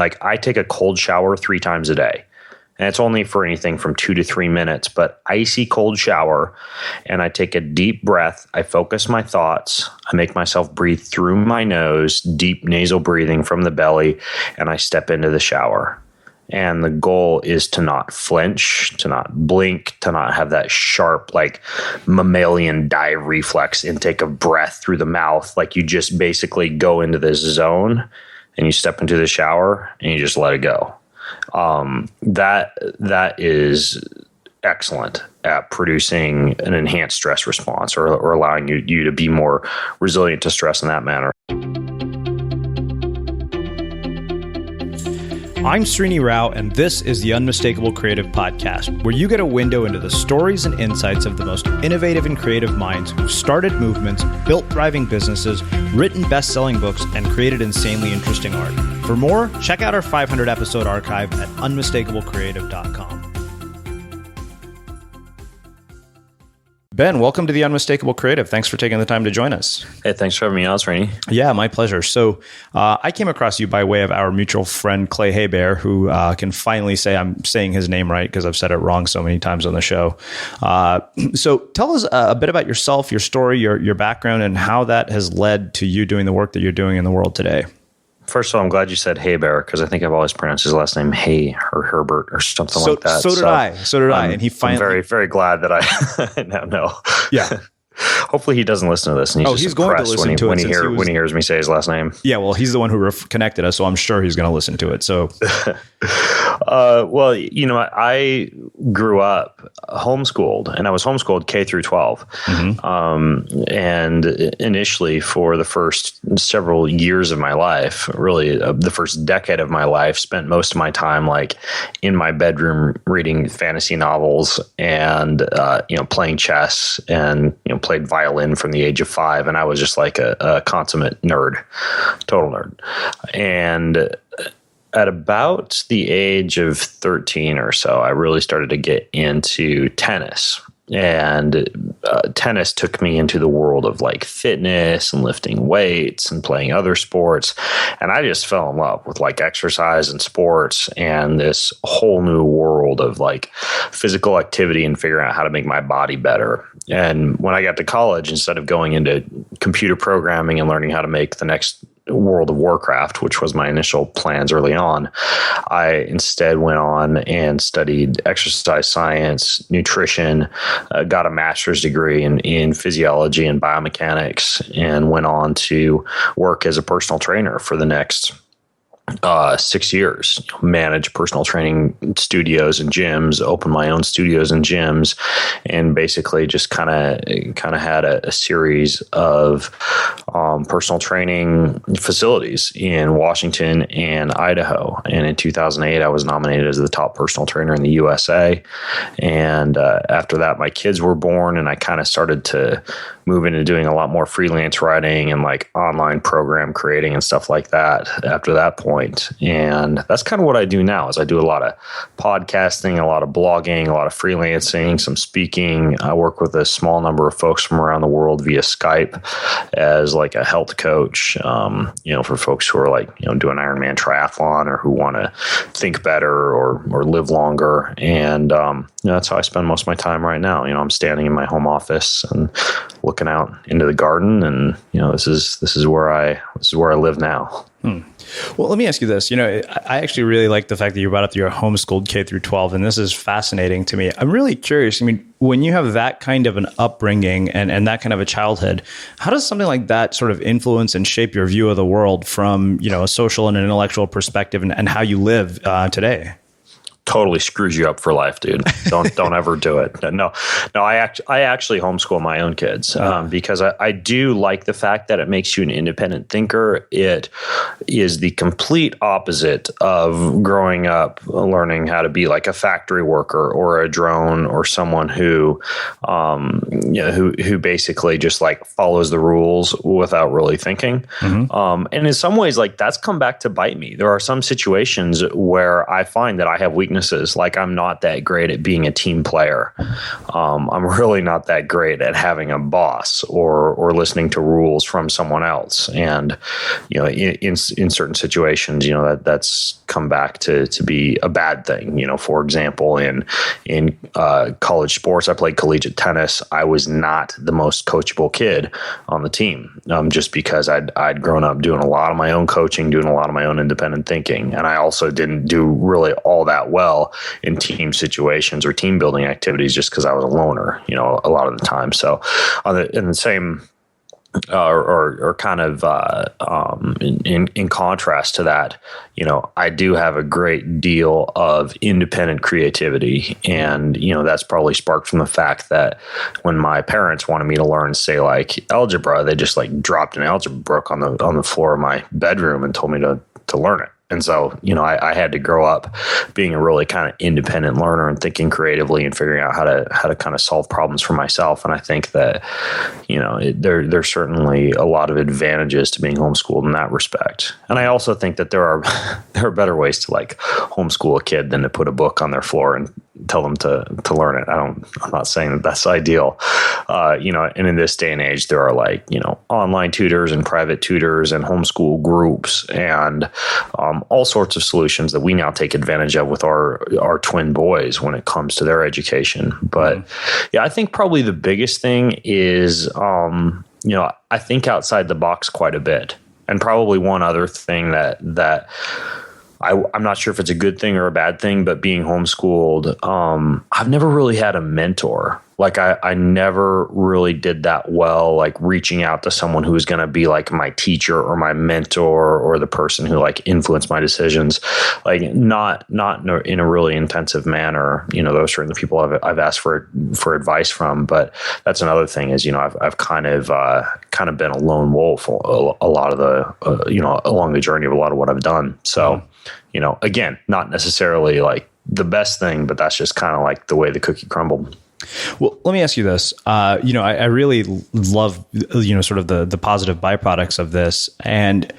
Like I take a cold shower 3 times a day. And it's only for anything from 2 to 3 minutes, but icy cold shower. And I take a deep breath. I focus my thoughts. I make myself breathe through my nose, deep nasal breathing from the belly. And I step into the shower. And the goal is to not flinch, to not blink, to not have that sharp, like mammalian dive reflex intake of breath through the mouth. Like you just basically go into this zone and you step into the shower and you just let it go. That is excellent at producing an enhanced stress response or allowing you to be more resilient to stress in that manner. I'm Srini Rao, and this is the Unmistakable Creative Podcast, where you get a window into the stories and insights of the most innovative and creative minds who've started movements, built thriving businesses, written best-selling books, and created insanely interesting art. For more, check out our 500-episode archive at unmistakablecreative.com. Ben, welcome to the Unmistakable Creative. Thanks for taking the time to join us. Hey, thanks for having me on, Srini. Yeah, my pleasure. So I came across you by way of our mutual friend, Clay Hebert, who can finally say I'm saying his name right because I've said it wrong so many times on the show. So tell us a bit about yourself, your story, your background, and how that has led to you doing the work that you're doing in the world today. First of all, I'm glad you said Hebert because I think I've always pronounced his last name Hay or Herbert or something like that. So did I. And he finally... I'm very, very glad that I now know. Yeah. Hopefully he doesn't listen to this and he's going to listen to it when he hears me say his last name. Yeah, well, he's the one who connected us, so I'm sure he's going to listen to it. So, well, I grew up homeschooled, and I was homeschooled K through 12. Mm-hmm. And initially, for the first several years of my life, really the first decade of my life, spent most of my time like in my bedroom reading fantasy novels and playing chess and played violin from the age of 5, and I was just like a consummate nerd, total nerd. And at about the age of 13 or so, I really started to get into tennis. And tennis took me into the world of like fitness and lifting weights and playing other sports. And I just fell in love with like exercise and sports and this whole new world of like physical activity and figuring out how to make my body better. And when I got to college, instead of going into computer programming and learning how to make the next World of Warcraft, which was my initial plans early on, I instead went on and studied exercise science, nutrition, got a master's degree in physiology and biomechanics, and went on to work as a personal trainer for the next 6 years, manage personal training studios and gyms, open my own studios and gyms, and basically just kind of had a series of personal training facilities in Washington and Idaho. And in 2008, I was nominated as the top personal trainer in the USA. And after that, my kids were born, and I kind of started to move into doing a lot more freelance writing and like online program creating and stuff like that after that point. And that's kind of what I do now is I do a lot of podcasting, a lot of blogging, a lot of freelancing, some speaking. I work with a small number of folks from around the world via Skype as like a health coach, for folks who are like, doing Ironman triathlon or who want to think better or live longer. And that's how I spend most of my time right now. I'm standing in my home office and looking out into the garden, and this is where I live now. Well, let me ask you this. I actually really like the fact that you brought up your homeschooled K through 12, and this is fascinating to me. I'm really curious. I mean, when you have that kind of an upbringing and that kind of a childhood, how does something like that sort of influence and shape your view of the world from, a social and an intellectual perspective and how you live today? Totally screws you up for life, dude. Don't ever do it. No, I actually homeschool my own kids because I do like the fact that it makes you an independent thinker. It is the complete opposite of growing up learning how to be like a factory worker or a drone or someone who basically just like follows the rules without really thinking. Mm-hmm. And in some ways, like that's come back to bite me. There are some situations where I find that I have weaknesses. Like I'm not that great at being a team player. I'm really not that great at having a boss or listening to rules from someone else. And in certain situations, that's come back to be a bad thing. For example, in college sports, I played collegiate tennis. I was not the most coachable kid on the team, just because I'd grown up doing a lot of my own coaching, doing a lot of my own independent thinking. And I also didn't do really all that well in team situations or team building activities just because I was a loner, a lot of the time. So in the same or kind of in contrast to that, I do have a great deal of independent creativity, and that's probably sparked from the fact that when my parents wanted me to learn, say, like algebra, they just like dropped an algebra book on the floor of my bedroom and told me to learn it. And so, I had to grow up being a really kind of independent learner and thinking creatively and figuring out how to kind of solve problems for myself. And I think that, there's certainly a lot of advantages to being homeschooled in that respect. And I also think that there are better ways to like homeschool a kid than to put a book on their floor and tell them to learn it. I'm not saying that that's ideal. And in this day and age, there are like, online tutors and private tutors and homeschool groups and all sorts of solutions that we now take advantage of with our twin boys when it comes to their education. But yeah, I think probably the biggest thing is, I think outside the box quite a bit. And probably one other thing that I'm not sure if it's a good thing or a bad thing, but being homeschooled, I've never really had a mentor. Like I never really did that well, like reaching out to someone who was going to be like my teacher or my mentor or the person who like influenced my decisions, like not in a really intensive manner. Those are certainly the people I've asked for advice from. But that's another thing is, I've kind of been a lone wolf a lot of the, along the journey of a lot of what I've done. So, again, not necessarily like the best thing, but that's just kind of like the way the cookie crumbled. Well, let me ask you this. I really love, sort of the positive byproducts of this. And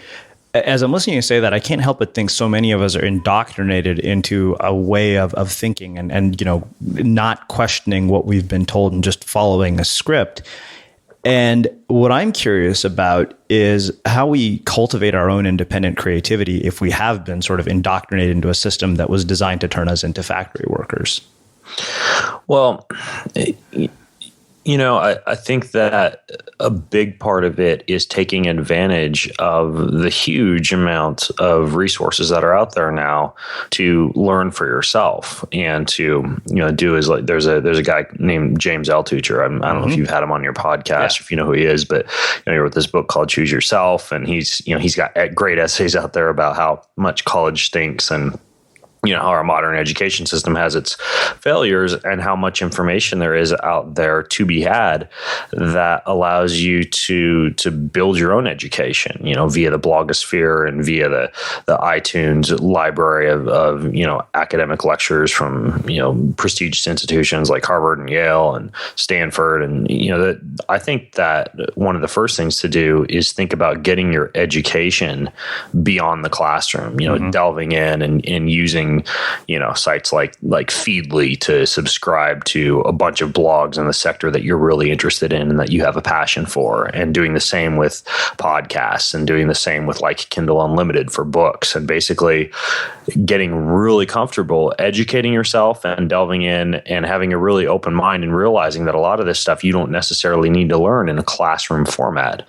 as I'm listening to you say that, I can't help but think so many of us are indoctrinated into a way of thinking and not questioning what we've been told and just following a script. And what I'm curious about is how we cultivate our own independent creativity if we have been sort of indoctrinated into a system that was designed to turn us into factory workers. Well, I think that a big part of it is taking advantage of the huge amount of resources that are out there now to learn for yourself and to, do is like, there's a guy named James Altucher. I don't know if you've had him on your podcast, if you know who he is, but he wrote this book called Choose Yourself. And he's got great essays out there about how much college stinks and how our modern education system has its failures and how much information there is out there to be had that allows you to build your own education, via the blogosphere and via the iTunes library of academic lectures from, prestigious institutions like Harvard and Yale and Stanford. And, I think that one of the first things to do is think about getting your education beyond the classroom, delving in and using sites like Feedly to subscribe to a bunch of blogs in the sector that you're really interested in and that you have a passion for, and doing the same with podcasts and doing the same with like Kindle Unlimited for books, and basically getting really comfortable educating yourself and delving in and having a really open mind and realizing that a lot of this stuff you don't necessarily need to learn in a classroom format.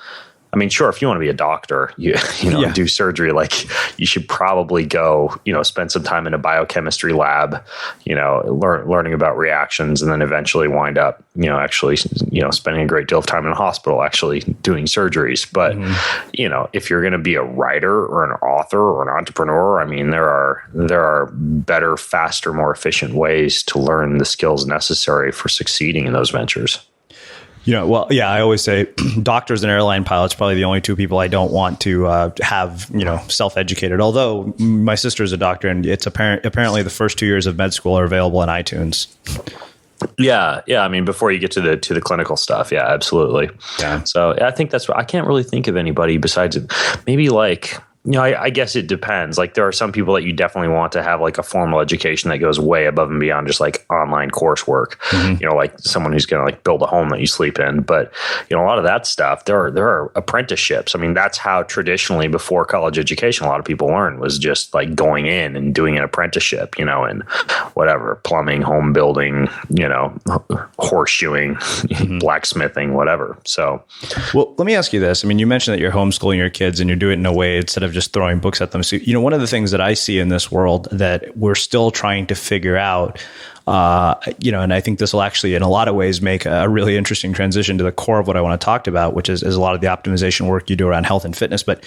I mean, sure, if you want to be a doctor, do surgery, like you should probably go, spend some time in a biochemistry lab, learning about reactions, and then eventually wind up, actually, spending a great deal of time in a hospital actually doing surgeries. But, if you're going to be a writer or an author or an entrepreneur, I mean, there are better, faster, more efficient ways to learn the skills necessary for succeeding in those ventures. I always say doctors and airline pilots, probably the only two people I don't want to have, self-educated. Although my sister is a doctor, and it's apparently the first 2 years of med school are available in iTunes. Yeah. I mean, before you get to the clinical stuff. Yeah, absolutely. Yeah. So I think that's what I can't really think of anybody besides maybe like I guess it depends. Like there are some people that you definitely want to have like a formal education that goes way above and beyond just like online coursework, like someone who's going to like build a home that you sleep in. But, a lot of that stuff, there are apprenticeships. I mean, that's how traditionally before college education, a lot of people learned was just like going in and doing an apprenticeship, and whatever, plumbing, home building, horseshoeing, blacksmithing, whatever. So, well, let me ask you this. I mean, you mentioned that you're homeschooling your kids and you're doing it in a way instead of just throwing books at them. So, one of the things that I see in this world that we're still trying to figure out, and I think this will actually, in a lot of ways, make a really interesting transition to the core of what I want to talk about, which is a lot of the optimization work you do around health and fitness. But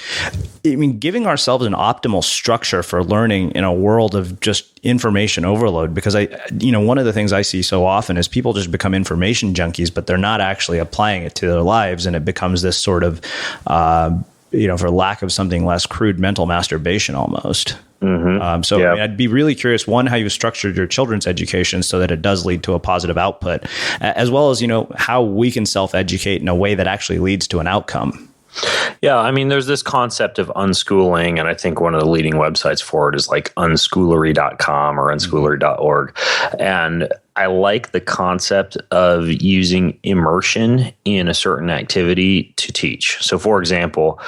I mean, giving ourselves an optimal structure for learning in a world of just information overload, because one of the things I see so often is people just become information junkies, but they're not actually applying it to their lives. And it becomes this sort of, for lack of something less crude, mental masturbation almost. I mean, I'd be really curious, one, how you structured your children's education so that it does lead to a positive output, as well as, how we can self-educate in a way that actually leads to an outcome. Yeah, I mean, there's this concept of unschooling, and I think one of the leading websites for it is like unschoolery.com or unschoolery.org. And I like the concept of using immersion in a certain activity to teach. So, for example,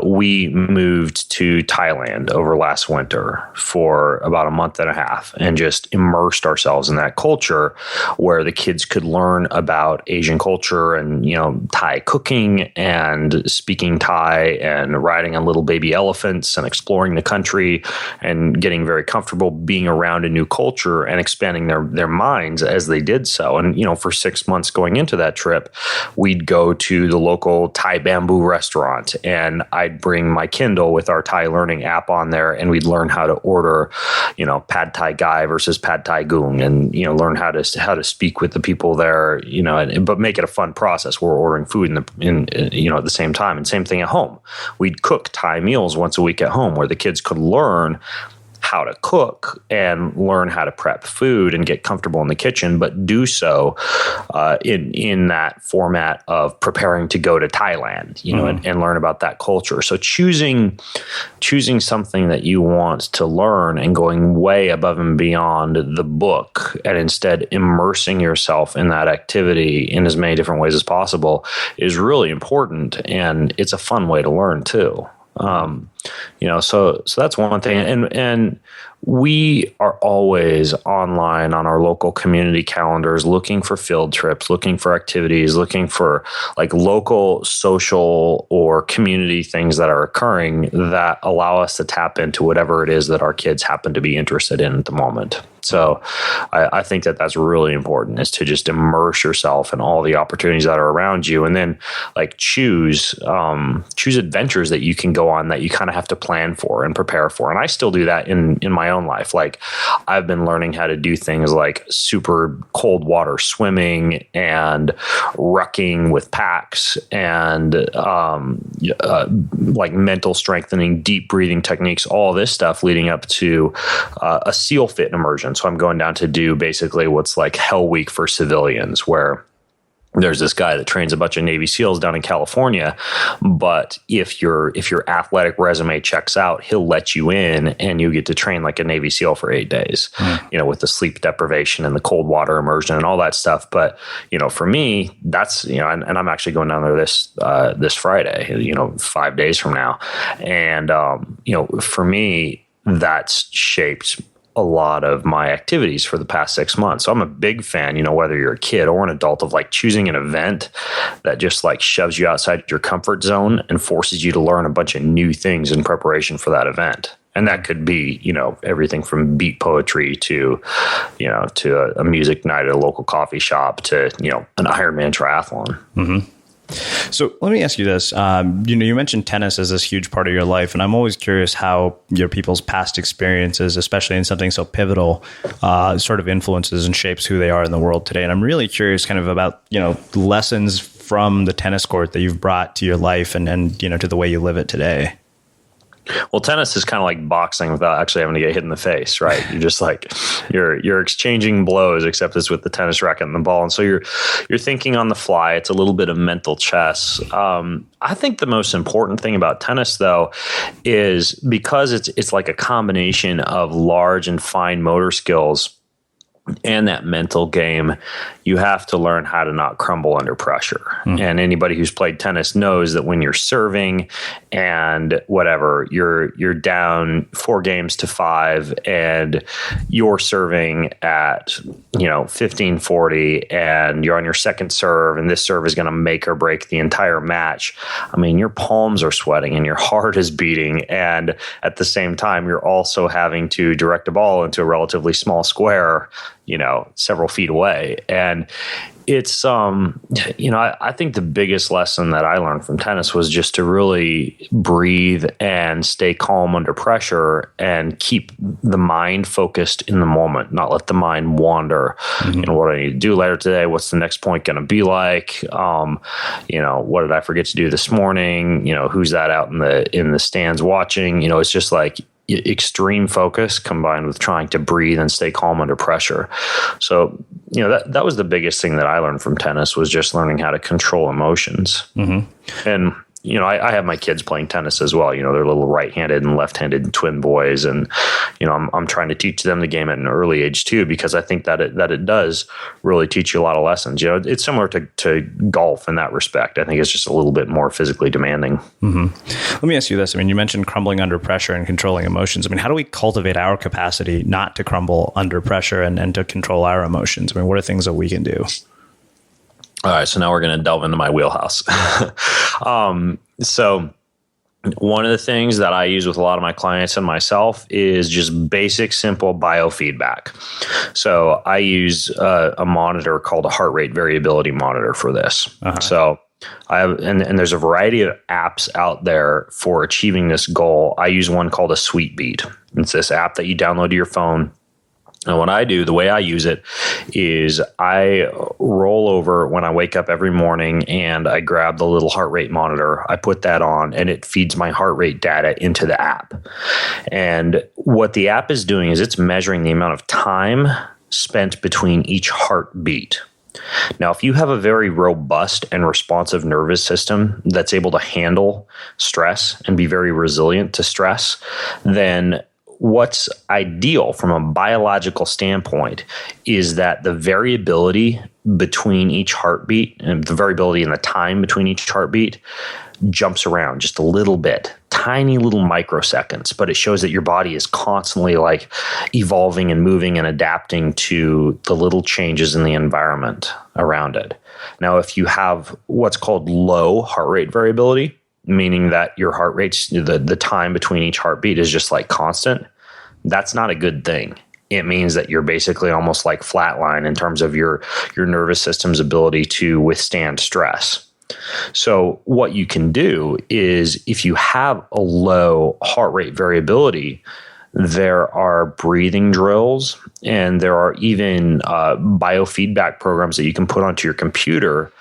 we moved to Thailand over last winter for about a month and a half and just immersed ourselves in that culture where the kids could learn about Asian culture and, Thai cooking and speaking Thai and riding on little baby elephants and exploring the country and getting very comfortable being around a new culture and expanding their minds as they did so. And, for 6 months going into that trip, we'd go to the local Thai bamboo restaurant and I'd bring my Kindle with our Thai learning app on there and we'd learn how to order, Pad Thai Gai versus Pad Thai Goong and, learn how to speak with the people there, but make it a fun process. We're ordering food at the same time, and same thing at home. We'd cook Thai meals once a week at home where the kids could learn how to cook and learn how to prep food and get comfortable in the kitchen, but do so in that format of preparing to go to Thailand, and learn about that culture. So choosing something that you want to learn and going way above and beyond the book and instead immersing yourself in that activity in as many different ways as possible is really important. And it's a fun way to learn too. So that's one thing. And we are always online on our local community calendars, looking for field trips, looking for activities, looking for like local social or community things that are occurring that allow us to tap into whatever it is that our kids happen to be interested in at the moment. So I think that that's really important, is to just immerse yourself in all the opportunities that are around you, and then like choose adventures that you can go on that you kind of have to plan for and prepare for. And I still do that in my own life. Like I've been learning how to do things like super cold water swimming and rucking with packs and like mental strengthening, deep breathing techniques, all this stuff leading up to a SEAL Fit immersion. So I'm going down to do basically what's like Hell Week for civilians, where there's this guy that trains a bunch of Navy SEALs down in California, but if your athletic resume checks out, he'll let you in and you get to train like a Navy SEAL for 8 days, with the sleep deprivation and the cold water immersion and all that stuff. But, for me, that's, and I'm actually going down there this Friday, 5 days from now. And, for me, that's shaped a lot of my activities for the past 6 months. So I'm a big fan, whether you're a kid or an adult, of like choosing an event that just like shoves you outside your comfort zone and forces you to learn a bunch of new things in preparation for that event. And that could be, everything from beat poetry to, to a music night at a local coffee shop to, an Ironman triathlon. Mm-hmm. So let me ask you this. You mentioned tennis as this huge part of your life, and I'm always curious how your people's past experiences, especially in something so pivotal, sort of influences and shapes who they are in the world today. And I'm really curious kind of about, lessons from the tennis court that you've brought to your life and to the way you live it today. Well, tennis is kind of like boxing without actually having to get hit in the face, right? You're just like you're exchanging blows, except it's with the tennis racket and the ball, and so you're thinking on the fly. It's a little bit of mental chess. I think the most important thing about tennis, though, is because it's like a combination of large and fine motor skills and that mental game, you have to learn how to not crumble under pressure. And anybody who's played tennis knows that when you're serving and whatever, you're down 4-5 and you're serving at, 15-40 and you're on your second serve and this serve is going to make or break the entire match. I mean, your palms are sweating and your heart is beating. And at the same time, you're also having to direct a ball into a relatively small square, several feet away. And it's, I think the biggest lesson that I learned from tennis was just to really breathe and stay calm under pressure and keep the mind focused in the moment, not let the mind wander. What do I need to do later today? What's the next point going to be like? What did I forget to do this morning? Who's that out in the stands watching? It's just like extreme focus combined with trying to breathe and stay calm under pressure. So, that was the biggest thing that I learned from tennis, was just learning how to control emotions. And, I have my kids playing tennis as well. They're little right-handed and left-handed twin boys. And, I'm trying to teach them the game at an early age too, because I think that it does really teach you a lot of lessons. It's similar to golf in that respect. I think it's just a little bit more physically demanding. Let me ask you this. I mean, you mentioned crumbling under pressure and controlling emotions. I mean, how do we cultivate our capacity not to crumble under pressure and to control our emotions? I mean, what are things that we can do? All right, so now we're going to delve into my wheelhouse. So one of the things that I use with a lot of my clients and myself is just basic, simple biofeedback. So I use a monitor called a heart rate variability monitor for this. So I have, and there's a variety of apps out there for achieving this goal. I use one called a Sweet Beat. It's this app that you download to your phone. And what I do, the way I use it, is I roll over when I wake up every morning and I grab the little heart rate monitor. I put that on and it feeds my heart rate data into the app. And what the app is doing is it's measuring the amount of time spent between each heartbeat. Now, if you have a very robust and responsive nervous system that's able to handle stress and be very resilient to stress, then what's ideal from a biological standpoint is that the variability between each heartbeat and the variability in the time between each heartbeat jumps around just a little bit, tiny little microseconds, but it shows that your body is constantly like evolving and moving and adapting to the little changes in the environment around it. Now, if you have what's called low heart rate variability, meaning that your heart rate's the time between each heartbeat is just like constant, that's not a good thing. It means that you're basically almost like flatline in terms of your nervous system's ability to withstand stress. So what you can do is, if you have a low heart rate variability, there are breathing drills and there are even biofeedback programs that you can put onto your computer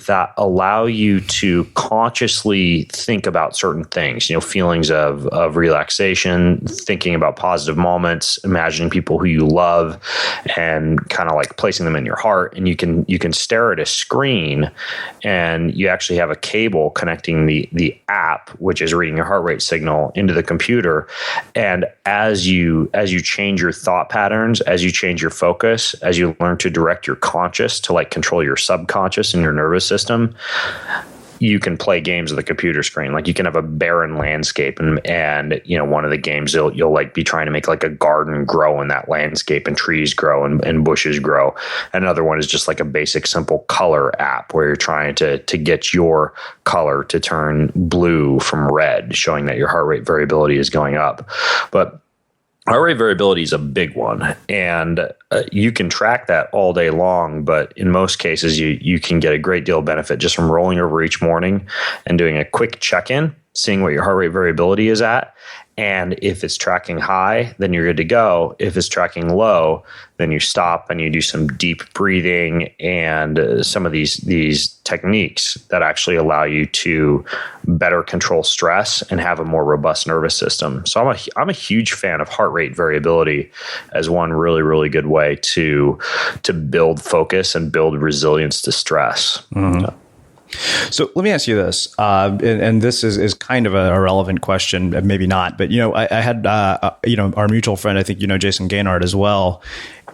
that allow you to consciously think about certain things, feelings of relaxation, thinking about positive moments, imagining people who you love, and kind of like placing them in your heart. And you can stare at a screen and you actually have a cable connecting the app, which is reading your heart rate signal, into the computer. And as you change your thought patterns, as you change your focus, as you learn to direct your conscious to like control your subconscious and your nervous system, you can play games with the computer screen. Like you can have a barren landscape and one of the games you'll like be trying to make like a garden grow in that landscape and trees grow and bushes grow. Another one is just like a basic simple color app where you're trying to get your color to turn blue from red, showing that your heart rate variability is going up. But heart rate variability is a big one, and you can track that all day long, but in most cases, you can get a great deal of benefit just from rolling over each morning and doing a quick check-in. seeing what your heart rate variability is at. And if it's tracking high, then you're good to go. If it's tracking low, then you stop and you do some deep breathing and some of these techniques that actually allow you to better control stress and have a more robust nervous system. So I'm a huge fan of heart rate variability as one really, really good way to build focus and build resilience to stress. Mm-hmm. So let me ask you this, and this is kind of a relevant question, maybe not, but I had our mutual friend, I think Jason Gaynard as well,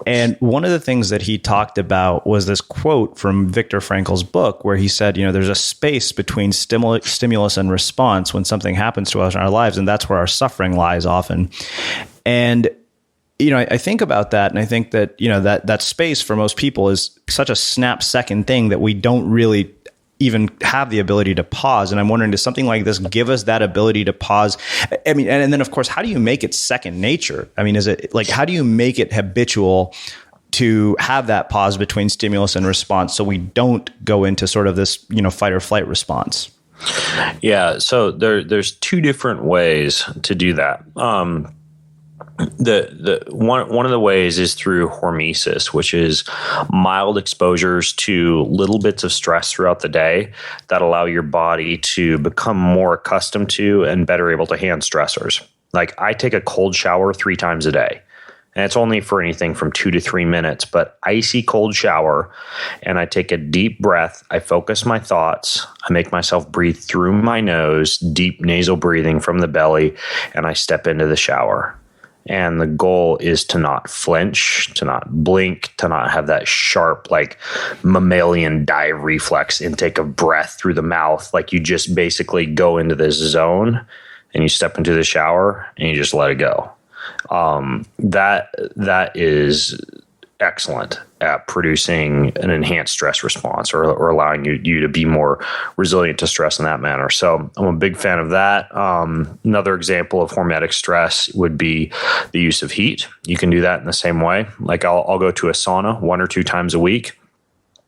and one of the things that he talked about was this quote from Viktor Frankl's book, where he said, there's a space between stimulus and response when something happens to us in our lives, and that's where our suffering lies often. And I think about that, and I think that that space for most people is such a snap second thing that we don't really even have the ability to pause. And I'm wondering, does something like this give us that ability to pause? I mean, and then of course, how do you make it second nature? I mean, is it like, how do you make it habitual to have that pause between stimulus and response so we don't go into sort of this, fight or flight response? Yeah. So there's two different ways to do that. The one of the ways is through hormesis, which is mild exposures to little bits of stress throughout the day that allow your body to become more accustomed to and better able to handle stressors. Like, I take a cold shower 3 times a day, and it's only for anything from 2 to 3 minutes, but icy cold shower, and I take a deep breath. I focus my thoughts. I make myself breathe through my nose, deep nasal breathing from the belly, and I step into the shower. And the goal is to not flinch, to not blink, to not have that sharp, like, mammalian dive reflex intake of breath through the mouth. Like, you just basically go into this zone and you step into the shower and you just let it go. That is excellent at producing an enhanced stress response or allowing you to be more resilient to stress in that manner. So I'm a big fan of that. Another example of hormetic stress would be the use of heat. You can do that in the same way. Like, I'll go to a sauna 1 or 2 times a week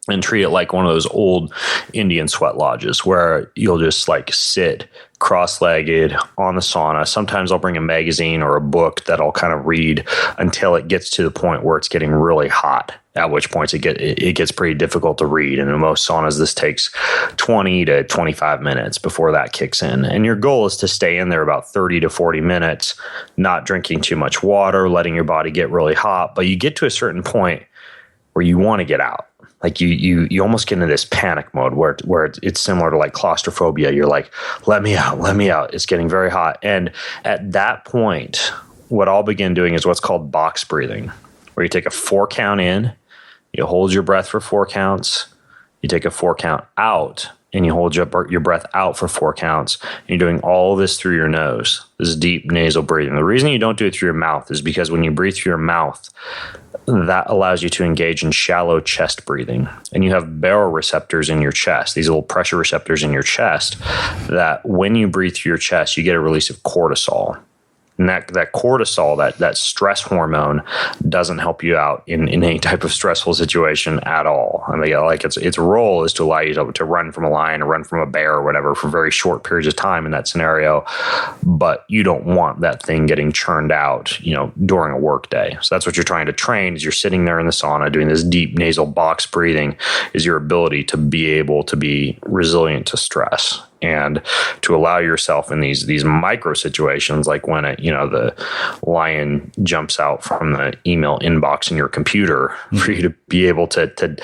and treat it like one of those old Indian sweat lodges where you'll just like sit cross-legged on the sauna. Sometimes I'll bring a magazine or a book that I'll kind of read until it gets to the point where it's getting really hot, at which point it gets pretty difficult to read. And in most saunas, this takes 20 to 25 minutes before that kicks in. And your goal is to stay in there about 30 to 40 minutes, not drinking too much water, letting your body get really hot. But you get to a certain point where you want to get out. Like, you almost get into this panic mode where it's similar to like claustrophobia. You're like, let me out. It's getting very hot. And at that point, what I'll begin doing is what's called box breathing, where you take a 4 count in, you hold your breath for 4 counts, you take a 4 count out, and you hold your breath out for 4 counts. And you're doing all this through your nose, this deep nasal breathing. The reason you don't do it through your mouth is because when you breathe through your mouth, that allows you to engage in shallow chest breathing. And you have baroreceptors in your chest, these little pressure receptors in your chest, that when you breathe through your chest, you get a release of cortisol. And that cortisol, that stress hormone, doesn't help you out in any type of stressful situation at all. I mean, like, its role is to allow you to run from a lion or run from a bear or whatever for very short periods of time in that scenario. But you don't want that thing getting churned out, during a work day. So that's what you're trying to train as you're sitting there in the sauna doing this deep nasal box breathing, is your ability to be able to be resilient to stress. And to allow yourself in these micro situations, like when the lion jumps out from the email inbox in your computer, for you to be able to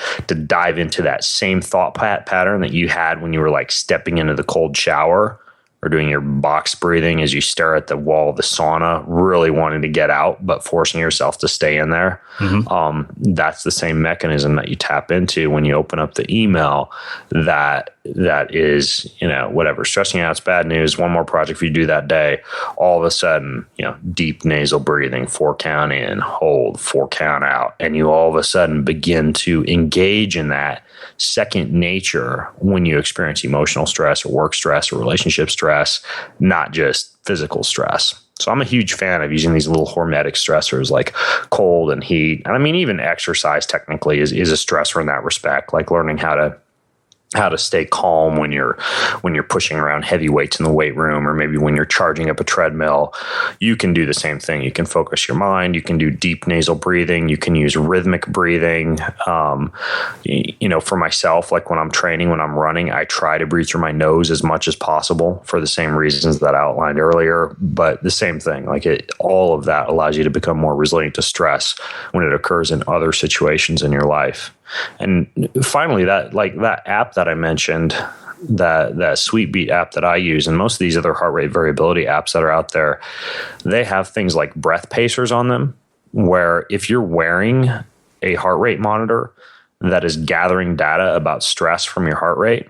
dive into that same thought pattern that you had when you were like stepping into the cold shower, or doing your box breathing as you stare at the wall of the sauna, really wanting to get out, but forcing yourself to stay in there. Mm-hmm. That's the same mechanism that you tap into when you open up the email that is, whatever, stressing out, it's bad news, one more project for you to do that day. All of a sudden, deep nasal breathing, 4 count in, hold, 4 count out. And you all of a sudden begin to engage in that second nature when you experience emotional stress or work stress or relationship stress, not just physical stress. So I'm a huge fan of using these little hormetic stressors like cold and heat. And I mean, even exercise technically is a stressor in that respect, like learning how to how to stay calm when you're pushing around heavy weights in the weight room, or maybe when you're charging up a treadmill. You can do the same thing. You can focus your mind. You can do deep nasal breathing. You can use rhythmic breathing. For myself, like when I'm training, when I'm running, I try to breathe through my nose as much as possible for the same reasons that I outlined earlier. But the same thing, all of that allows you to become more resilient to stress when it occurs in other situations in your life. And finally, that app that I mentioned, that Sweetbeat app that I use, and most of these other heart rate variability apps that are out there, they have things like breath pacers on them, where if you're wearing a heart rate monitor that is gathering data about stress from your heart rate,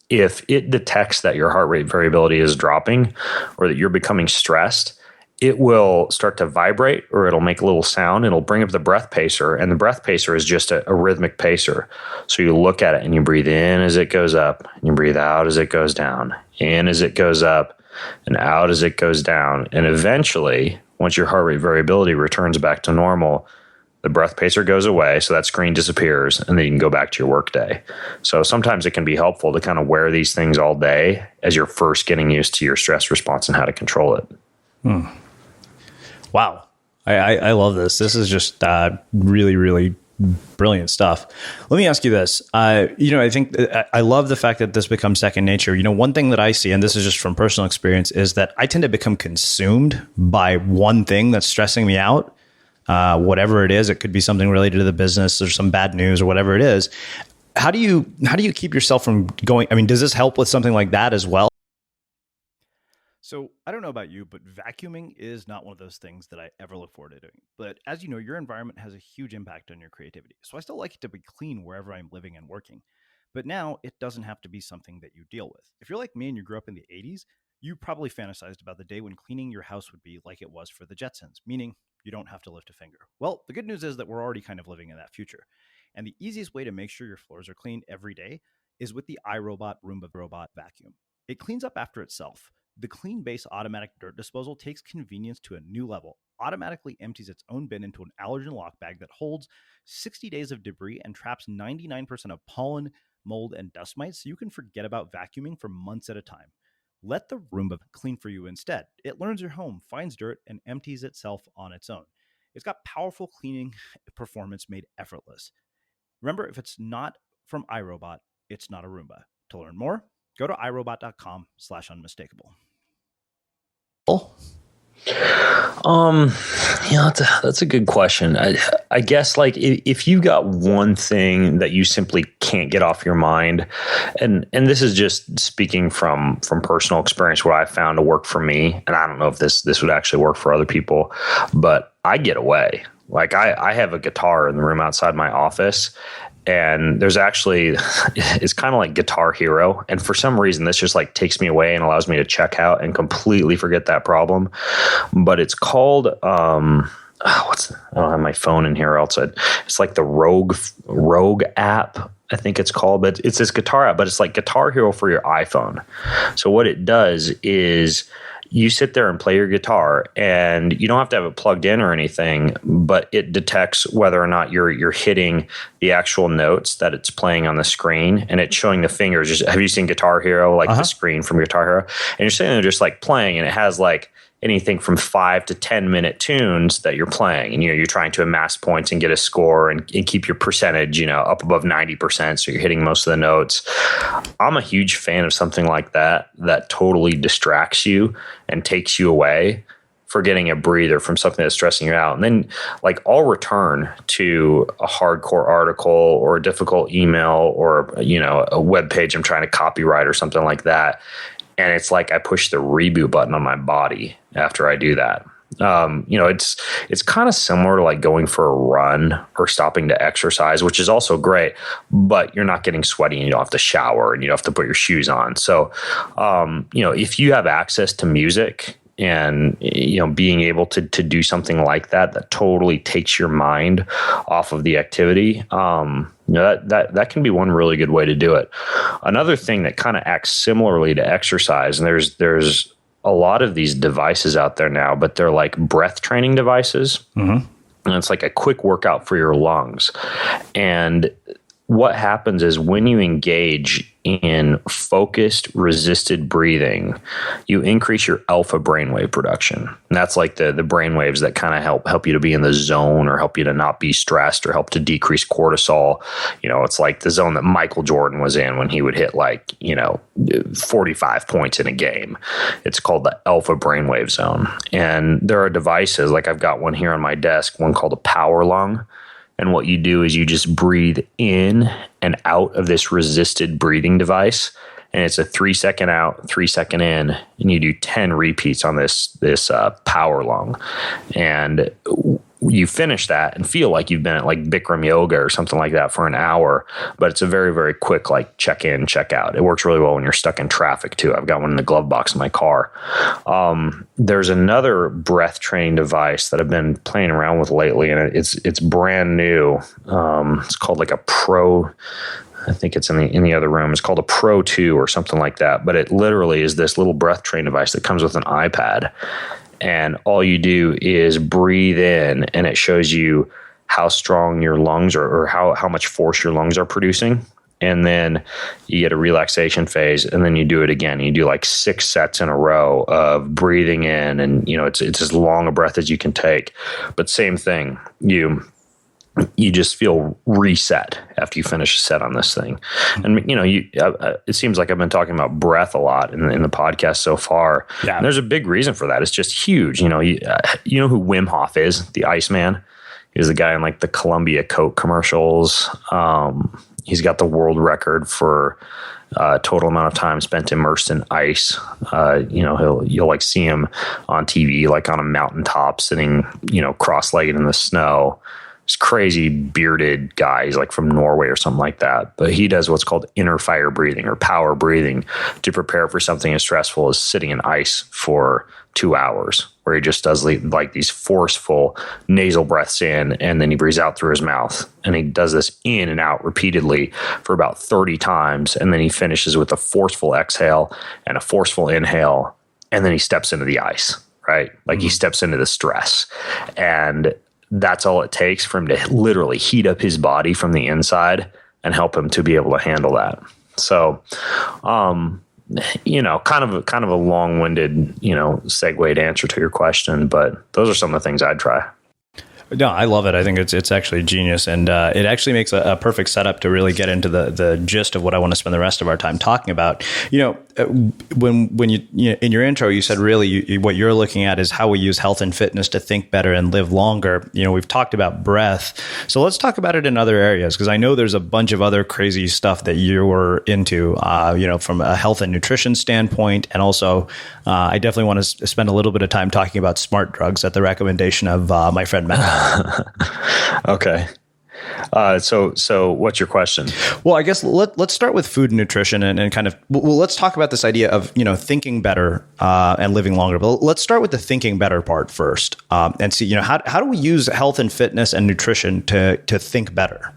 if it detects that your heart rate variability is dropping or that you're becoming stressed, it will start to vibrate, or it'll make a little sound. It'll bring up the breath pacer, and the breath pacer is just a rhythmic pacer. So you look at it and you breathe in as it goes up, and you breathe out as it goes down, in as it goes up, and out as it goes down. And eventually, once your heart rate variability returns back to normal, the breath pacer goes away, so that screen disappears, and then you can go back to your workday. So sometimes it can be helpful to kind of wear these things all day as you're first getting used to your stress response and how to control it. Wow. I love this. This is just really, really brilliant stuff. Let me ask you this. I think I love the fact that this becomes second nature. One thing that I see, and this is just from personal experience, is that I tend to become consumed by one thing that's stressing me out. Whatever it is, it could be something related to the business or some bad news or whatever it is. How do you keep yourself from going? I mean, does this help with something like that as well? So I don't know about you, but vacuuming is not one of those things that I ever look forward to doing. But as you know, your environment has a huge impact on your creativity. So I still like it to be clean wherever I'm living and working. But now it doesn't have to be something that you deal with. If you're like me and you grew up in the 80s, you probably fantasized about the day when cleaning your house would be like it was for the Jetsons, meaning you don't have to lift a finger. Well, the good news is that we're already kind of living in that future. And the easiest way to make sure your floors are clean every day is with the iRobot Roomba Robot Vacuum. It cleans up after itself. The Clean Base automatic dirt disposal takes convenience to a new level, automatically empties its own bin into an allergen lock bag that holds 60 days of debris and traps 99% of pollen, mold, and dust mites, so you can forget about vacuuming for months at a time. Let the Roomba clean for you instead. It learns your home, finds dirt, and empties itself on its own. It's got powerful cleaning performance made effortless. Remember, if it's not from iRobot, it's not a Roomba. To learn more, go to irobot.com/unmistakable. That's a good question. I guess if you got one thing that you simply can't get off your mind, and this is just speaking from personal experience, what I found to work for me, and I don't know if this would actually work for other people, but I get away. I have a guitar in the room outside my office, and there's actually, it's kind of like Guitar Hero. And for some reason, this just takes me away and allows me to check out and completely forget that problem. But it's called, I don't have my phone in here, else it's like the Rogue app, I think it's called. But it's this guitar app, but it's like Guitar Hero for your iPhone. So what it does is, you sit there and play your guitar, and you don't have to have it plugged in or anything, but it detects whether or not you're hitting the actual notes that it's playing on the screen, and it's showing the fingers. Have you seen Guitar Hero, the screen from Guitar Hero? And you're sitting there just playing, and it has anything from 5 to 10 minute tunes that you're playing, and you're trying to amass points and get a score and keep your percentage up above 90%, so you're hitting most of the notes. I'm a huge fan of something like that totally distracts you and takes you away for getting a breather from something that's stressing you out. And then I'll return to a hardcore article or a difficult email or a web page I'm trying to copyright or something like that. And it's I push the reboot button on my body after I do that. It's kind of similar to going for a run or stopping to exercise, which is also great, but you're not getting sweaty and you don't have to shower and you don't have to put your shoes on. So, if you have access to music and being able to do something like that totally takes your mind off of the activity, that can be one really good way to do it. Another thing that kind of acts similarly to exercise, and there's a lot of these devices out there now, but they're like breath training devices. Mm-hmm. And it's like a quick workout for your lungs. And what happens is when you engage in focused resisted breathing, you increase your alpha brainwave production. And that's like the brainwaves that kind of help you to be in the zone or help you to not be stressed or help to decrease cortisol. It's like the zone that Michael Jordan was in when he would hit 45 points in a game. It's called the alpha brainwave zone. And there are devices, like I've got one here on my desk, one called a power lung. And what you do is you just breathe in and out of this resisted breathing device. And it's a 3-second out, 3-second in, and you do 10 repeats on this power lung. And you finish that and feel like you've been at like Bikram yoga or something like that for an hour, but it's a very, very quick like check in, check out. It works really well when you're stuck in traffic too. I've got one in the glove box in my car. There's another breath training device that I've been playing around with lately, and it's brand new. It's called like a Pro. I think it's in the other room. It's called a Pro 2 or something like that. But it literally is this little breath train device that comes with an iPad. And all you do is breathe in, and it shows you how strong your lungs are, or how much force your lungs are producing. And then you get a relaxation phase, and then you do it again. You do like 6 sets in a row of breathing in, and it's as long a breath as you can take. But same thing, you just feel reset after you finish a set on this thing. And, it seems like I've been talking about breath a lot in the podcast so far. Yeah. And there's a big reason for that. It's just huge. You know who Wim Hof is, the Iceman? He's the guy in like the Columbia Coke commercials. He's got the world record for total amount of time spent immersed in ice. You'll like see him on TV, like on a mountaintop sitting, cross-legged in the snow. This crazy bearded guy. He's like from Norway or something like that. But he does what's called inner fire breathing or power breathing to prepare for something as stressful as sitting in ice for 2 hours, where he just does like these forceful nasal breaths in, and then he breathes out through his mouth. And he does this in and out repeatedly for about 30 times. And then he finishes with a forceful exhale and a forceful inhale. And then he steps into the ice, right? Like he steps into the stress. And that's all it takes for him to literally heat up his body from the inside and help him to be able to handle that. So, kind of a long-winded, segued answer to your question, but those are some of the things I'd try. No, I love it. I think it's actually genius, and it actually makes a perfect setup to really get into the gist of what I want to spend the rest of our time talking about. When you in your intro, you said really what you're looking at is how we use health and fitness to think better and live longer. We've talked about breath, so let's talk about it in other areas, because I know there's a bunch of other crazy stuff that you're into. From a health and nutrition standpoint, and also I definitely want to spend a little bit of time talking about smart drugs at the recommendation of my friend Matt. Okay. So what's your question? Well, I guess let's start with food and nutrition and kind of, let's talk about this idea of, thinking better and living longer. But let's start with the thinking better part first and see, how do we use health and fitness and nutrition to think better?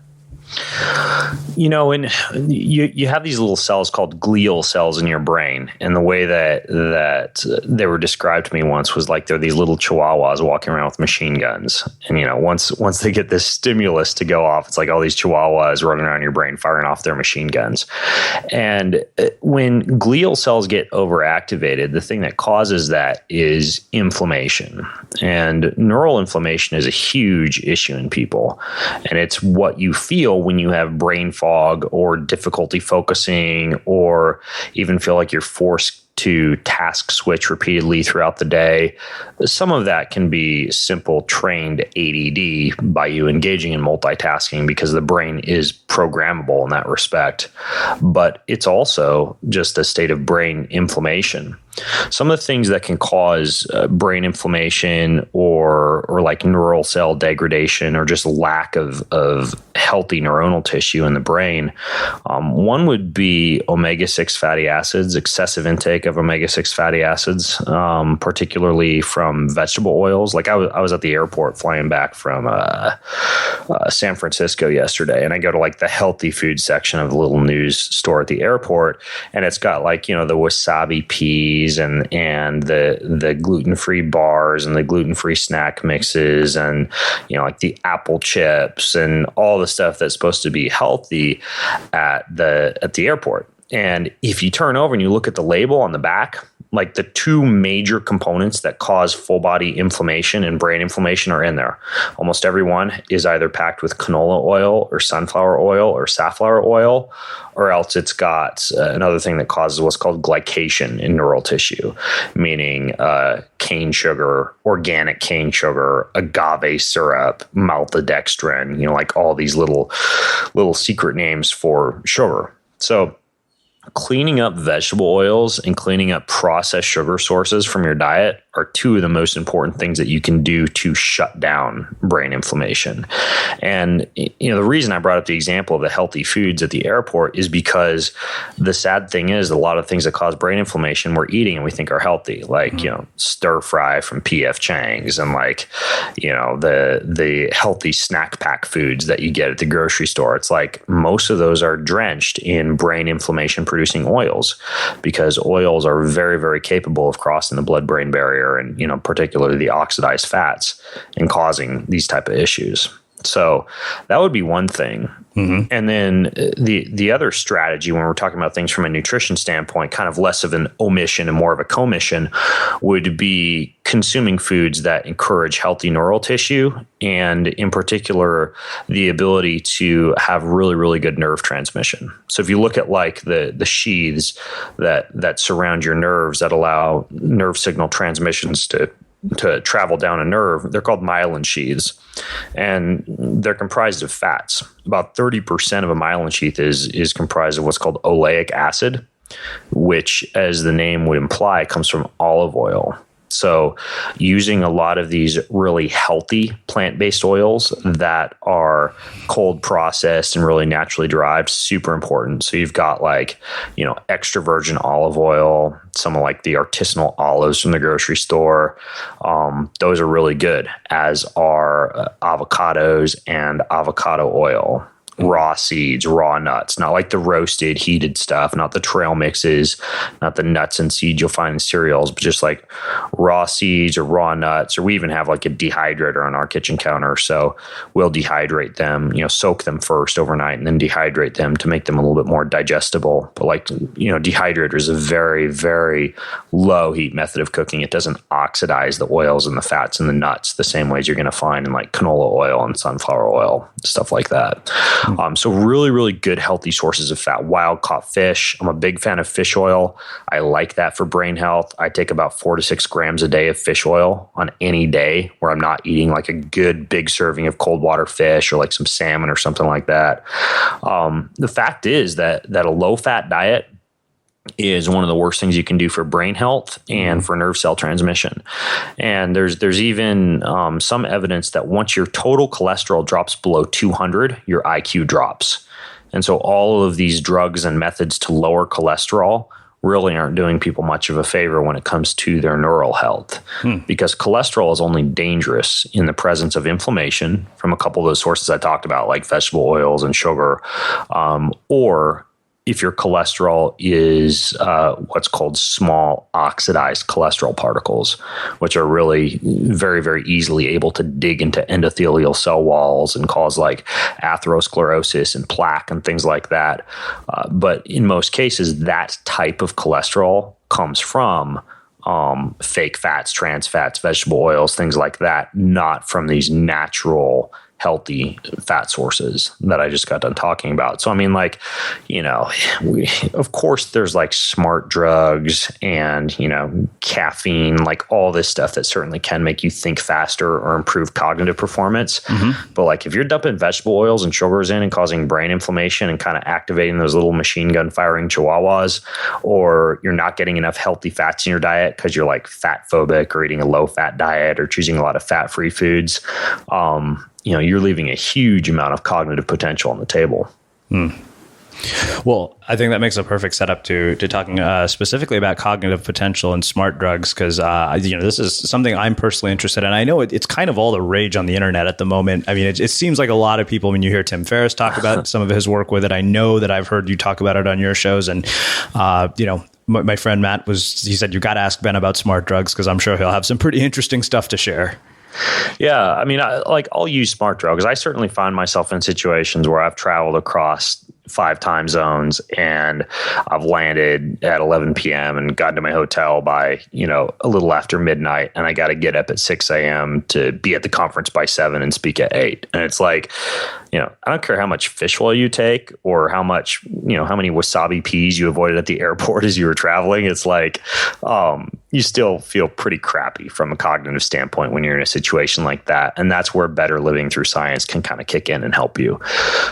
And you have these little cells called glial cells in your brain, and the way that they were described to me once was like they're these little chihuahuas walking around with machine guns. And once they get this stimulus to go off, it's like all these chihuahuas running around your brain firing off their machine guns. And when glial cells get overactivated, the thing that causes that is inflammation. And neural inflammation is a huge issue in people, and it's what you feel when you have brain fog or difficulty focusing, or even feel like you're forced to task switch repeatedly throughout the day. Some of that can be simple trained ADD by you engaging in multitasking, because the brain is programmable in that respect. But it's also just a state of brain inflammation. Some of the things that can cause brain inflammation or like neural cell degradation, or just lack of healthy neuronal tissue in the brain, one would be omega-6 fatty acids, excessive intake of omega-6 fatty acids, particularly from vegetable oils. Like I was at the airport flying back from San Francisco yesterday, and I go to like the healthy food section of the little news store at the airport, and it's got like, the wasabi peas cookies and the gluten-free bars and the gluten-free snack mixes and, like the apple chips and all the stuff that's supposed to be healthy at the airport. And if you turn over and you look at the label on the back, like the two major components that cause full body inflammation and brain inflammation are in there. Almost every one is either packed with canola oil or sunflower oil or safflower oil, or else it's got another thing that causes what's called glycation in neural tissue, meaning cane sugar, organic cane sugar, agave syrup, maltodextrin, like all these little secret names for sugar. So cleaning up vegetable oils and cleaning up processed sugar sources from your diet are two of the most important things that you can do to shut down brain inflammation. And, the reason I brought up the example of the healthy foods at the airport is because the sad thing is a lot of things that cause brain inflammation we're eating and we think are healthy, like, stir fry from P.F. Chang's and like, the healthy snack pack foods that you get at the grocery store. It's like most of those are drenched in brain inflammation producing oils, because oils are very, very capable of crossing the blood-brain barrier and, particularly the oxidized fats and causing these type of issues. So that would be one thing. Mm-hmm. And then the other strategy when we're talking about things from a nutrition standpoint, kind of less of an omission and more of a commission, would be consuming foods that encourage healthy neural tissue and in particular the ability to have really, really good nerve transmission. So if you look at like the sheaths that surround your nerves that allow nerve signal transmissions to travel down a nerve, they're called myelin sheaths, and they're comprised of fats. About 30% of a myelin sheath is comprised of what's called oleic acid, which, as the name would imply, comes from olive oil. So using a lot of these really healthy plant-based oils that are cold processed and really naturally derived, super important. So you've got like, extra virgin olive oil, some of like the artisanal olives from the grocery store. Those are really good, as are avocados and avocado oil. Raw seeds, raw nuts, not like the roasted, heated stuff, not the trail mixes, not the nuts and seeds you'll find in cereals, but just like raw seeds or raw nuts. Or we even have like a dehydrator on our kitchen counter. So we'll dehydrate them, soak them first overnight and then dehydrate them to make them a little bit more digestible. But like, dehydrator is a very, very low heat method of cooking. It doesn't oxidize the oils and the fats and the nuts the same ways you're going to find in like canola oil and sunflower oil, stuff like that. So really, really good, healthy sources of fat. Wild caught fish. I'm a big fan of fish oil. I like that for brain health. I take about 4 to 6 grams a day of fish oil on any day where I'm not eating like a good big serving of cold water fish or like some salmon or something like that. The fact is that a low fat diet is one of the worst things you can do for brain health and for nerve cell transmission. And there's even some evidence that once your total cholesterol drops below 200, your IQ drops. And so all of these drugs and methods to lower cholesterol really aren't doing people much of a favor when it comes to their neural health, because cholesterol is only dangerous in the presence of inflammation from a couple of those sources I talked about, like vegetable oils and sugar, or if your cholesterol is what's called small oxidized cholesterol particles, which are really very, very easily able to dig into endothelial cell walls and cause like atherosclerosis and plaque and things like that. But in most cases, that type of cholesterol comes from fake fats, trans fats, vegetable oils, things like that, not from these natural healthy fat sources that I just got done talking about. So, I mean, like, of course there's like smart drugs and, caffeine, like all this stuff that certainly can make you think faster or improve cognitive performance. Mm-hmm. But like if you're dumping vegetable oils and sugars in and causing brain inflammation and kind of activating those little machine gun firing chihuahuas, or you're not getting enough healthy fats in your diet because you're like fat phobic or eating a low fat diet or choosing a lot of fat free foods, you're leaving a huge amount of cognitive potential on the table. Well, I think that makes a perfect setup to talking specifically about cognitive potential and smart drugs, because this is something I'm personally interested in. I know it's kind of all the rage on the internet at the moment. I mean, it seems like a lot of people, when you hear Tim Ferriss talk about some of his work with it, I know that I've heard you talk about it on your shows, and my friend Matt he said, you got to ask Ben about smart drugs because I'm sure he'll have some pretty interesting stuff to share. Yeah. I mean, I'll use smart drugs. I certainly find myself in situations where I've traveled across 5 time zones and I've landed at 11 p.m. and gotten to my hotel by, a little after midnight. And I got to get up at 6 a.m. to be at the conference by 7 and speak at 8. And it's like, I don't care how much fish oil you take or how much, how many wasabi peas you avoided at the airport as you were traveling. It's like, you still feel pretty crappy from a cognitive standpoint when you're in a situation like that. And that's where better living through science can kind of kick in and help you.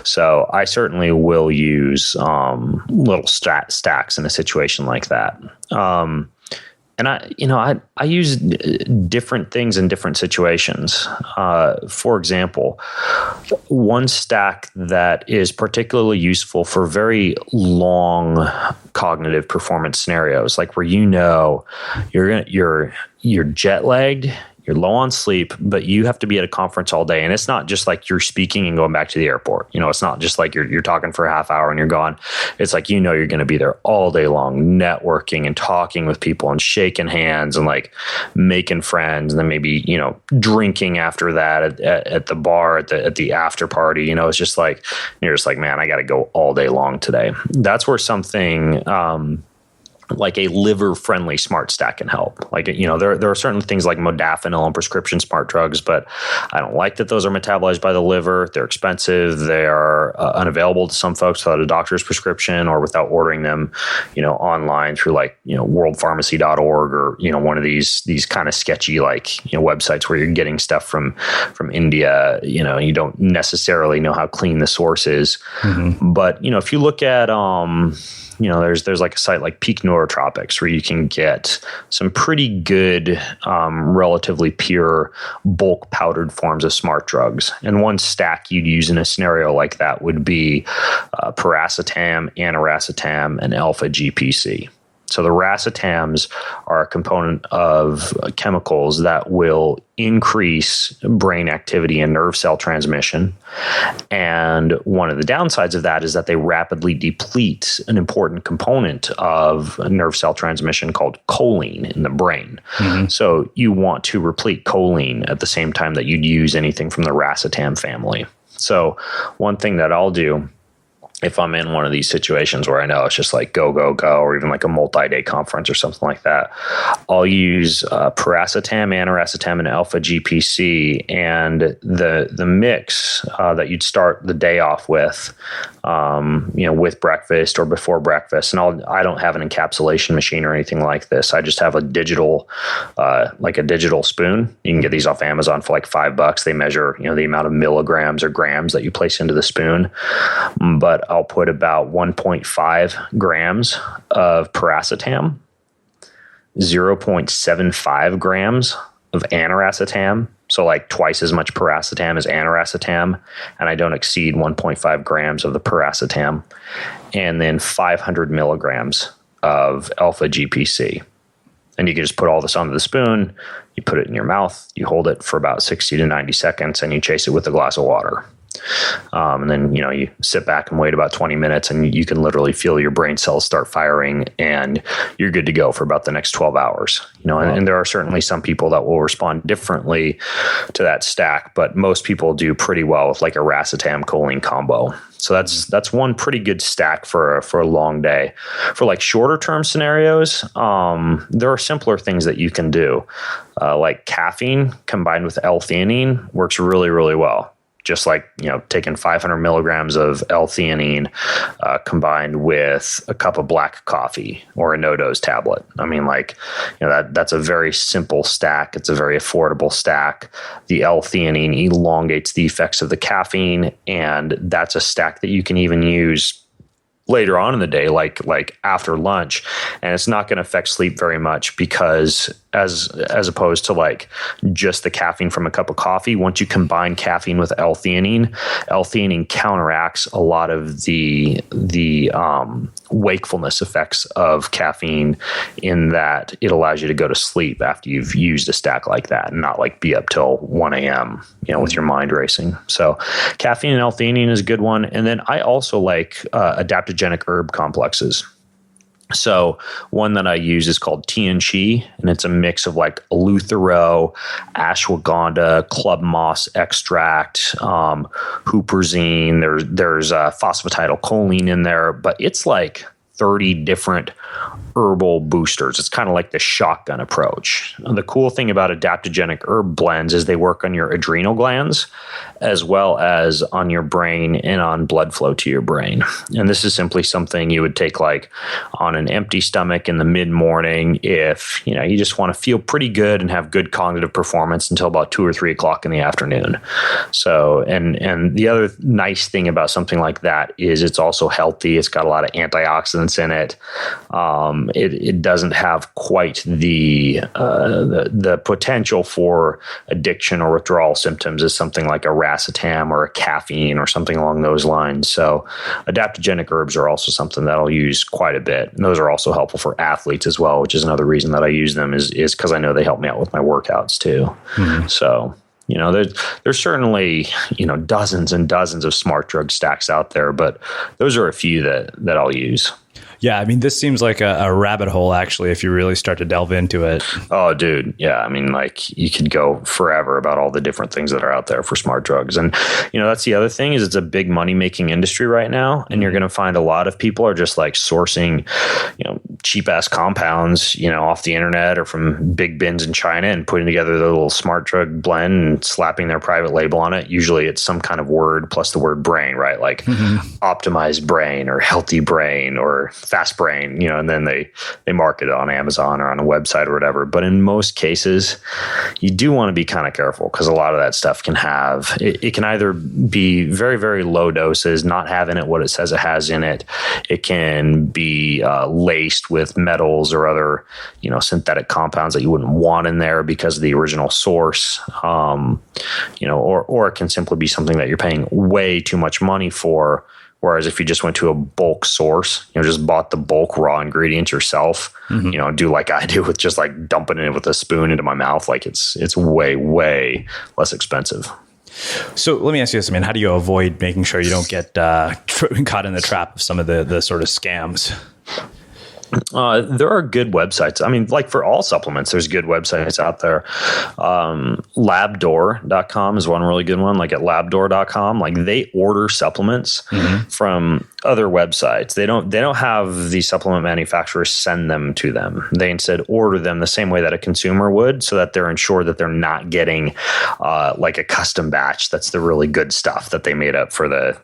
So I certainly will use little stacks in a situation like that. And I use different things in different situations. For example, one stack that is particularly useful for very long cognitive performance scenarios, like where you're jet lagged, you're low on sleep, but you have to be at a conference all day. And it's not just like you're speaking and going back to the airport. It's not just like you're talking for a half hour and you're gone. It's like, you're going to be there all day long, networking and talking with people and shaking hands and like making friends. And then maybe, drinking after that at the bar, at the after party. It's just like, you're just like, man, I got to go all day long today. That's where something, like a liver-friendly smart stack can help. Like, there are certain things like modafinil and prescription smart drugs, but I don't like that those are metabolized by the liver. They're expensive. They are unavailable to some folks without a doctor's prescription or without ordering them, online through like, worldpharmacy.org or, one of these kind of sketchy, like, websites where you're getting stuff from India. You don't necessarily know how clean the source is. Mm-hmm. But, if you look at, there's like a site like Peak Neurotropics where you can get some pretty good, relatively pure bulk powdered forms of smart drugs. And one stack you'd use in a scenario like that would be piracetam, aniracetam, and alpha GPC. So the racetams are a component of chemicals that will increase brain activity and nerve cell transmission. And one of the downsides of that is that they rapidly deplete an important component of nerve cell transmission called choline in the brain. Mm-hmm. So you want to replete choline at the same time that you'd use anything from the racetam family. So one thing that I'll do, if I'm in one of these situations where I know it's just like go, or even like a multi-day conference or something like that, I'll use piracetam, aniracetam, and alpha GPC, and the mix that you'd start the day off with, with breakfast or before breakfast. And I don't have an encapsulation machine or anything like this. I just have a digital spoon. You can get these off Amazon for like $5. They measure, the amount of milligrams or grams that you place into the spoon. But I'll put about 1.5 grams of piracetam, 0.75 grams of aniracetam, so like twice as much piracetam as aniracetam, and I don't exceed 1.5 grams of the piracetam, and then 500 milligrams of alpha GPC. And you can just put all this onto the spoon, you put it in your mouth, you hold it for about 60 to 90 seconds, and you chase it with a glass of water. And then, you sit back and wait about 20 minutes and you can literally feel your brain cells start firing and you're good to go for about the next 12 hours. And there are certainly some people that will respond differently to that stack, but most people do pretty well with like a racetam choline combo. So that's one pretty good stack for a long day. For like shorter term scenarios, there are simpler things that you can do. Like caffeine combined with L-theanine works really, really well. Just like, taking 500 milligrams of L-theanine combined with a cup of black coffee or a no-dose tablet. I mean, that's a very simple stack. It's a very affordable stack. The L-theanine elongates the effects of the caffeine, and that's a stack that you can even use later on in the day, like after lunch, and it's not going to affect sleep very much because as opposed to like just the caffeine from a cup of coffee, once you combine caffeine with L-theanine counteracts a lot of the wakefulness effects of caffeine in that it allows you to go to sleep after you've used a stack like that and not like be up till 1 a.m., with your mind racing. So caffeine and L-theanine is a good one. And then I also like adaptogenic herb complexes. So one that I use is called Tianchi, and it's a mix of like eleuthero, ashwagandha, club moss extract, huperzine. There's phosphatidylcholine in there, but it's like 30 different herbal boosters. It's kind of like the shotgun approach. The cool thing about adaptogenic herb blends is they work on your adrenal glands as well as on your brain and on blood flow to your brain. And this is simply something you would take like on an empty stomach in the mid-morning if, you just want to feel pretty good and have good cognitive performance until about 2 or 3 o'clock in the afternoon. So, and the other nice thing about something like that is it's also healthy. It's got a lot of antioxidants in it. It doesn't have quite the potential for addiction or withdrawal symptoms as something like a racetam or a caffeine or something along those lines. So adaptogenic herbs are also something that I'll use quite a bit. And those are also helpful for athletes as well, which is another reason that I use them is because I know they help me out with my workouts too. Mm-hmm. So, there's certainly, dozens and dozens of smart drug stacks out there, but those are a few that I'll use. Yeah, I mean, this seems like a rabbit hole, actually, if you really start to delve into it. Oh, dude. Yeah. I mean, like you could go forever about all the different things that are out there for smart drugs. And, that's the other thing is it's a big money making industry right now. And you're going to find a lot of people are just like sourcing, cheap ass compounds, off the internet or from big bins in China and putting together the little smart drug blend and slapping their private label on it. Usually it's some kind of word plus the word brain, right? Like optimized brain or healthy brain or fast brain, and then they market it on Amazon or on a website or whatever. But in most cases, you do want to be kind of careful because a lot of that stuff can have, it can either be very, very low doses, not have in it what it says it has in it. It can be laced with metals or other, synthetic compounds that you wouldn't want in there because of the original source, or it can simply be something that you're paying way too much money for. Whereas if you just went to a bulk source, just bought the bulk raw ingredients yourself, do like I do with just like dumping it with a spoon into my mouth, like it's way, way less expensive. So let me ask you this, how do you avoid making sure you don't get caught in the trap of some of the sort of scams? There are good websites. Like for all supplements, there's good websites out there. Labdoor.com is one really good one. Like at labdoor.com, like they order supplements from other websites. They don't have the supplement manufacturers send them to them. They instead order them the same way that a consumer would, so that they're ensured that they're not getting like a custom batch that's the really good stuff that they made up for the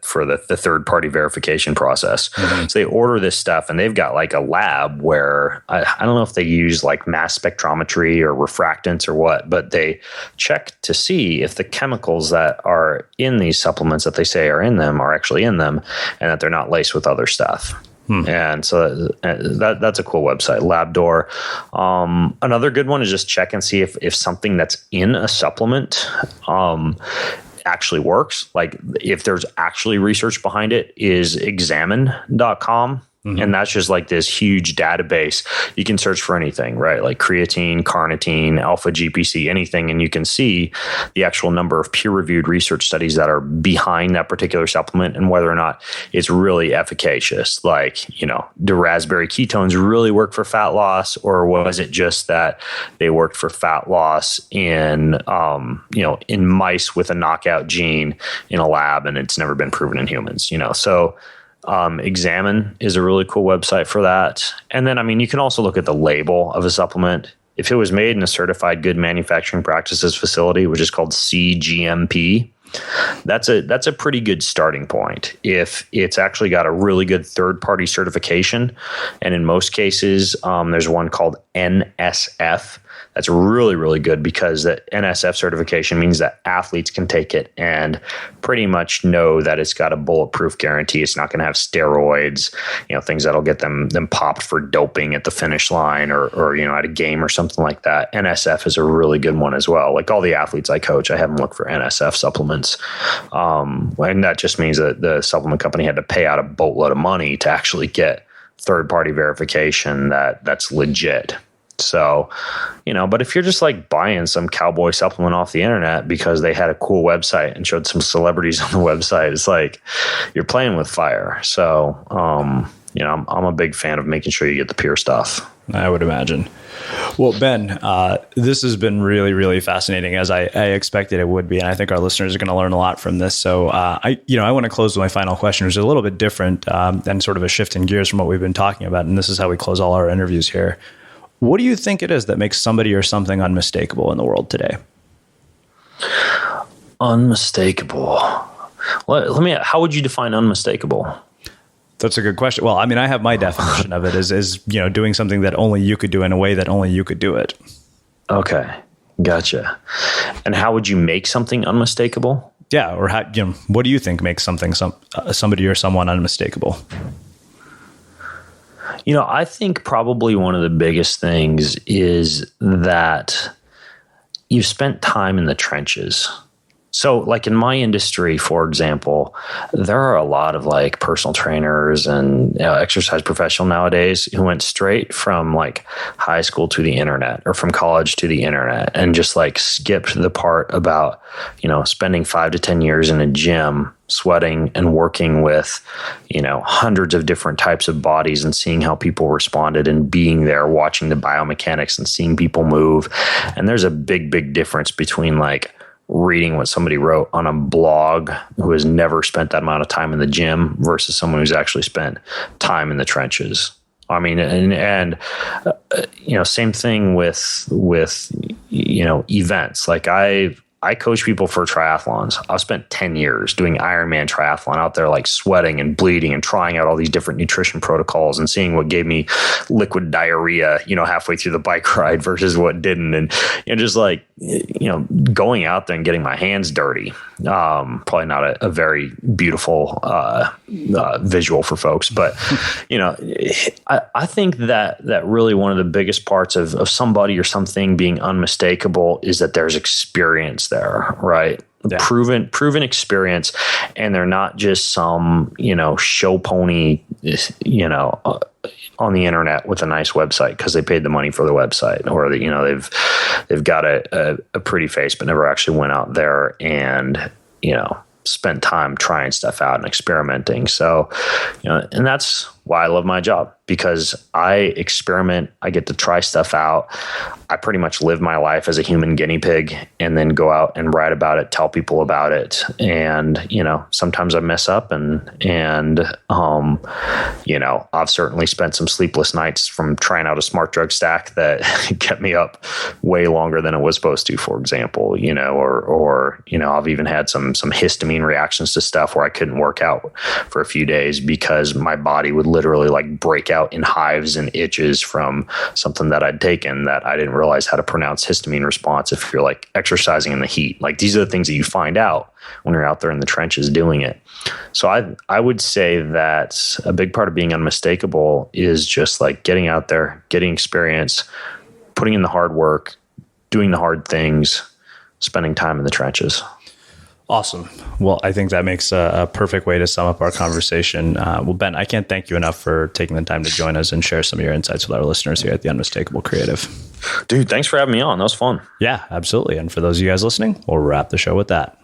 third party verification process. So they order this stuff and they've got like a lab where I don't know if they use like mass spectrometry or refractants or what, but they check to see if the chemicals that are in these supplements that they say are in them are actually in them and that they're not laced with other stuff. And so that's a cool website, Labdoor. Another good one is just check and see if something that's in a supplement actually works. Like if there's actually research behind it, is examine.com. And that's just like this huge database. You can search for anything, right? Like creatine, carnitine, alpha GPC, anything. And you can see the actual number of peer-reviewed research studies that are behind that particular supplement and whether or not it's really efficacious. Like, do raspberry ketones really work for fat loss? Or was it just that they worked for fat loss in mice with a knockout gene in a lab and it's never been proven in humans, So Examine is a really cool website for that. And then, you can also look at the label of a supplement. If it was made in a certified good manufacturing practices facility, which is called CGMP, that's a pretty good starting point. If it's actually got a really good third-party certification, and in most cases, there's one called NSF. That's really, really good because the NSF certification means that athletes can take it and pretty much know that it's got a bulletproof guarantee. It's not going to have steroids, things that'll get them popped for doping at the finish line or at a game or something like that. NSF is a really good one as well. Like all the athletes I coach, I have them look for NSF supplements. And that just means that the supplement company had to pay out a boatload of money to actually get third-party verification that's legit. So, but if you're just like buying some cowboy supplement off the internet because they had a cool website and showed some celebrities on the website, it's like you're playing with fire. So, I'm a big fan of making sure you get the pure stuff. I would imagine. Well, Ben, this has been really, really fascinating, as I expected it would be. And I think our listeners are going to learn a lot from this. So I want to close with my final question, which is a little bit different and sort of a shift in gears from what we've been talking about. And this is how we close all our interviews here. What do you think it is that makes somebody or something unmistakable in the world today? Unmistakable. How would you define unmistakable? That's a good question. Well, I mean, I have my definition of it is doing something that only you could do in a way that only you could do it. Okay. Gotcha. And how would you make something unmistakable? Yeah. Or what do you think makes somebody or someone unmistakable? I think probably one of the biggest things is that you've spent time in the trenches. So like in my industry, for example, there are a lot of like personal trainers and exercise professional nowadays who went straight from like high school to the internet or from college to the internet and just like skipped the part about, spending 5 to 10 years in a gym, sweating and working with, hundreds of different types of bodies and seeing how people responded and being there, watching the biomechanics and seeing people move. And there's a big, big difference between like reading what somebody wrote on a blog who has never spent that amount of time in the gym versus someone who's actually spent time in the trenches. I mean, and same thing with events. Like I coach people for triathlons. I've spent 10 years doing Ironman triathlon out there, like sweating and bleeding and trying out all these different nutrition protocols and seeing what gave me liquid diarrhea, halfway through the bike ride versus what didn't. And, just like, going out there and getting my hands dirty. Probably not a very beautiful visual for folks, but, I think that really one of the biggest parts of somebody or something being unmistakable is that there's experience there, right? Yeah. Proven experience, and they're not just some, show pony, on the internet with a nice website because they paid the money for the website, or they've got a pretty face but never actually went out there and spent time trying stuff out and experimenting. So, and that's why I love my job, because I experiment, I get to try stuff out. I pretty much live my life as a human guinea pig and then go out and write about it, tell people about it. And, sometimes I mess up and I've certainly spent some sleepless nights from trying out a smart drug stack that kept me up way longer than it was supposed to, for example, or I've even had some histamine reactions to stuff where I couldn't work out for a few days because my body would literally like break out in hives and itches from something that I'd taken that I didn't realize how to pronounce histamine response if you're like exercising in the heat. Like these are the things that you find out when you're out there in the trenches doing it. So I would say that a big part of being unmistakable is just like getting out there, getting experience, putting in the hard work, doing the hard things, spending time in the trenches. Awesome. Well, I think that makes a perfect way to sum up our conversation. Well, Ben, I can't thank you enough for taking the time to join us and share some of your insights with our listeners here at the Unmistakable Creative. Dude, thanks for having me on. That was fun. Yeah, absolutely. And for those of you guys listening, we'll wrap the show with that.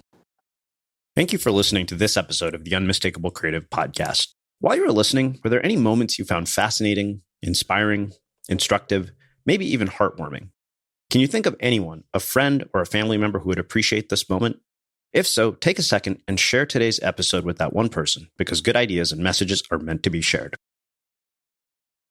Thank you for listening to this episode of the Unmistakable Creative Podcast. While you were listening, were there any moments you found fascinating, inspiring, instructive, maybe even heartwarming? Can you think of anyone, a friend or a family member who would appreciate this moment? If so, take a second and share today's episode with that one person, because good ideas and messages are meant to be shared.